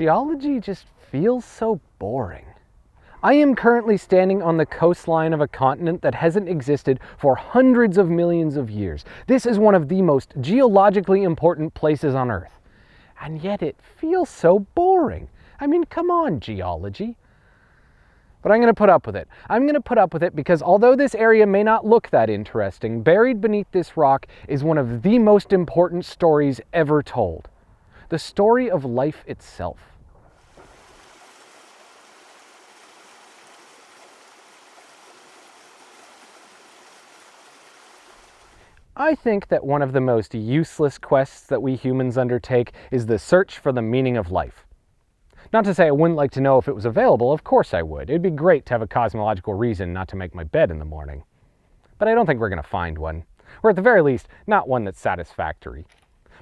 Geology just feels so boring. I am currently standing on the coastline of a continent that hasn't existed for hundreds of millions of years. This is one of the most geologically important places on Earth. And yet it feels so boring. I mean, come on, geology. But I'm going to put up with it. I'm going to put up with it because although this area may not look that interesting, buried beneath this rock is one of the most important stories ever told. The story of life itself. I think that one of the most useless quests that we humans undertake is the search for the meaning of life. Not to say I wouldn't like to know if it was available, of course I would. It'd be great to have a cosmological reason not to make my bed in the morning. But I don't think we're going to find one. Or at the very least, not one that's satisfactory.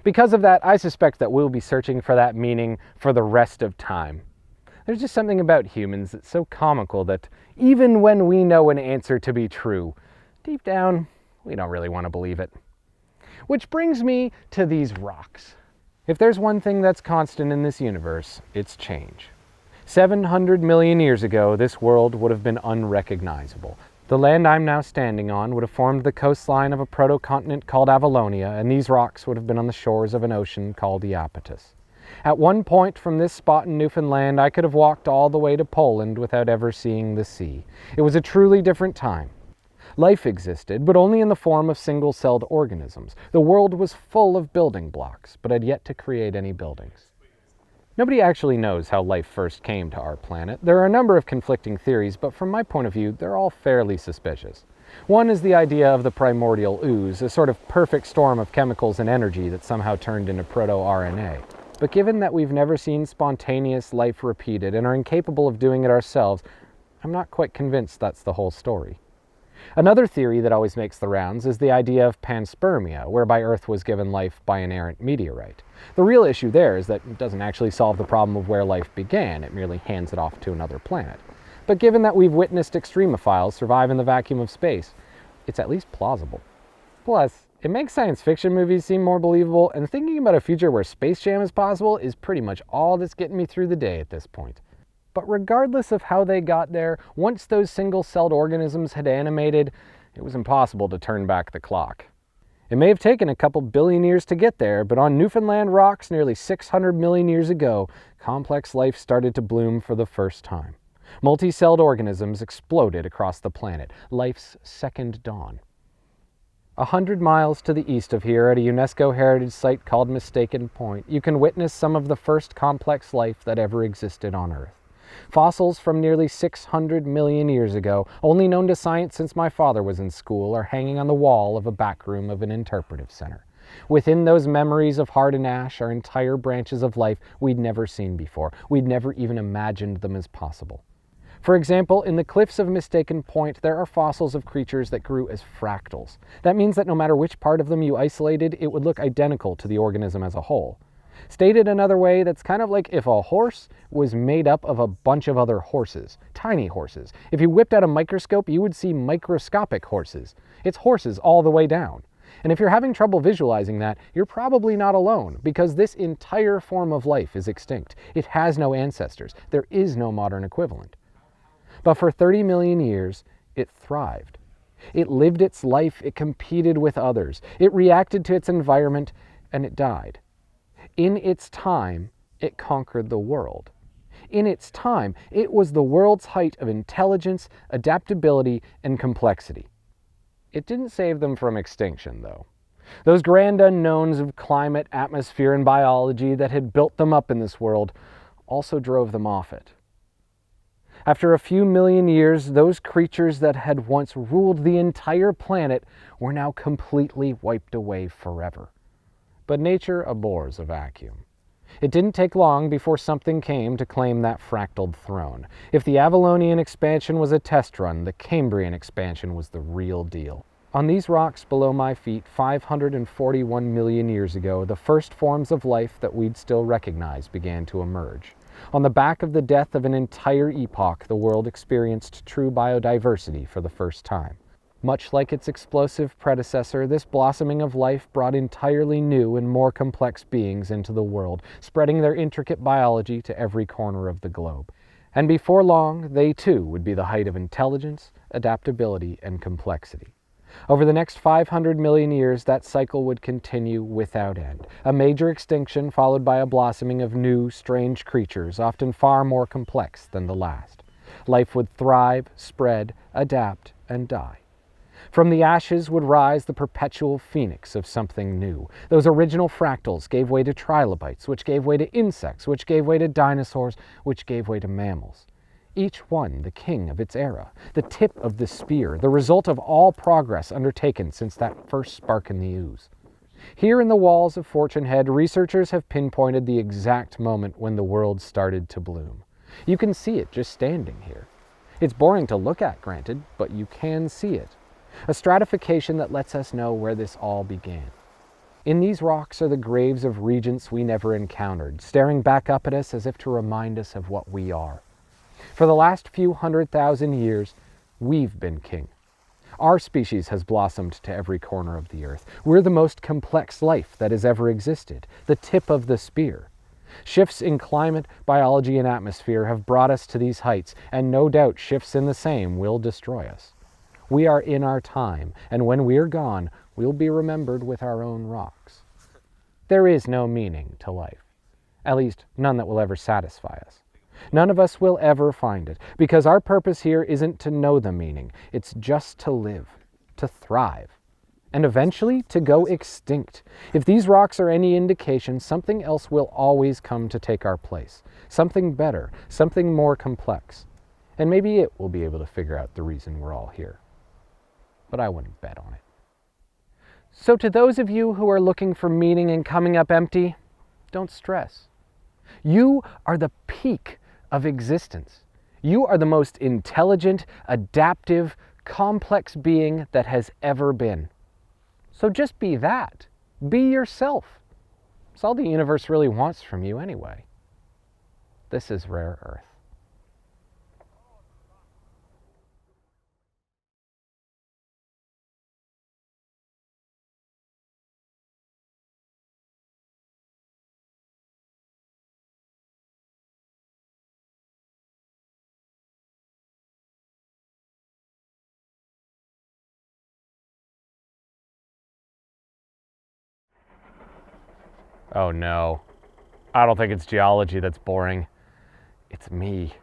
Because of that, I suspect that we'll be searching for that meaning for the rest of time. There's just something about humans that's so comical that even when we know an answer to be true, deep down, we don't really want to believe it. Which brings me to these rocks. If there's one thing that's constant in this universe, it's change. 700 million years ago, this world would have been unrecognizable. The land I'm now standing on would have formed the coastline of a proto-continent called Avalonia, and these rocks would have been on the shores of an ocean called Iapetus. At one point from this spot in Newfoundland, I could have walked all the way to Poland without ever seeing the sea. It was a truly different time. Life existed, but only in the form of single-celled organisms. The world was full of building blocks, but had yet to create any buildings. Nobody actually knows how life first came to our planet. There are a number of conflicting theories, but from my point of view, they're all fairly suspicious. One is the idea of the Primordial Ooze, a sort of perfect storm of chemicals and energy that somehow turned into proto-RNA. But given that we've never seen spontaneous life repeated and are incapable of doing it ourselves, I'm not quite convinced that's the whole story. Another theory that always makes the rounds is the idea of Panspermia, whereby Earth was given life by an errant meteorite. The real issue there is that it doesn't actually solve the problem of where life began, it merely hands it off to another planet. But given that we've witnessed extremophiles survive in the vacuum of space, it's at least plausible. Plus, it makes science fiction movies seem more believable, and thinking about a future where Space Jam is possible is pretty much all that's getting me through the day at this point. But regardless of how they got there, once those single-celled organisms had animated, it was impossible to turn back the clock. It may have taken a couple billion years to get there, but on Newfoundland rocks nearly 600 million years ago, complex life started to bloom for the first time. Multi-celled organisms exploded across the planet, life's second dawn. 100 miles to the east of here, at a UNESCO heritage site called Mistaken Point, you can witness some of the first complex life that ever existed on Earth. Fossils from nearly 600 million years ago, only known to science since my father was in school, are hanging on the wall of a back room of an interpretive center. Within those memories of hard and ash are entire branches of life we'd never seen before. We'd never even imagined them as possible. For example, in the cliffs of Mistaken Point, there are fossils of creatures that grew as fractals. That means that no matter which part of them you isolated, it would look identical to the organism as a whole. Stated another way, that's kind of like if a horse was made up of a bunch of other horses, tiny horses. If you whipped out a microscope, you would see microscopic horses. It's horses all the way down. And if you're having trouble visualizing that, you're probably not alone, because this entire form of life is extinct. It has no ancestors. There is no modern equivalent. But for 30 million years, it thrived. It lived its life, it competed with others, it reacted to its environment, and it died. In its time, it conquered the world. In its time, it was the world's height of intelligence, adaptability, and complexity. It didn't save them from extinction, though. Those grand unknowns of climate, atmosphere, and biology that had built them up in this world also drove them off it. After a few million years, those creatures that had once ruled the entire planet were now completely wiped away forever. But nature abhors a vacuum. It didn't take long before something came to claim that fractaled throne. If the Avalonian expansion was a test run, the Cambrian expansion was the real deal. On these rocks below my feet, 541 million years ago, the first forms of life that we'd still recognize began to emerge. On the back of the death of an entire epoch, the world experienced true biodiversity for the first time. Much like its explosive predecessor, this blossoming of life brought entirely new and more complex beings into the world, spreading their intricate biology to every corner of the globe. And before long, they too would be the height of intelligence, adaptability, and complexity. Over the next 500 million years, that cycle would continue without end. A major extinction followed by a blossoming of new, strange creatures, often far more complex than the last. Life would thrive, spread, adapt, and die. From the ashes would rise the perpetual phoenix of something new. Those original fractals gave way to trilobites, which gave way to insects, which gave way to dinosaurs, which gave way to mammals. Each one the king of its era, the tip of the spear, the result of all progress undertaken since that first spark in the ooze. Here in the walls of Fortune Head, researchers have pinpointed the exact moment when the world started to bloom. You can see it just standing here. It's boring to look at, granted, but you can see it. A stratification that lets us know where this all began. In these rocks are the graves of regents we never encountered, staring back up at us as if to remind us of what we are. For the last few 100,000 years, we've been king. Our species has blossomed to every corner of the earth. We're the most complex life that has ever existed, the tip of the spear. Shifts in climate, biology, and atmosphere have brought us to these heights, and no doubt shifts in the same will destroy us. We are in our time, and when we're gone, we'll be remembered with our own rocks. There is no meaning to life, at least none that will ever satisfy us. None of us will ever find it, because our purpose here isn't to know the meaning, it's just to live, to thrive, and eventually to go extinct. If these rocks are any indication, something else will always come to take our place, something better, something more complex, and maybe it will be able to figure out the reason we're all here. But I wouldn't bet on it. So to those of you who are looking for meaning and coming up empty, don't stress. You are the peak of existence. You are the most intelligent, adaptive, complex being that has ever been. So just be that. Be yourself. It's all the universe really wants from you anyway. This is Rare Earth. Oh no. I don't think it's geology that's boring. It's me.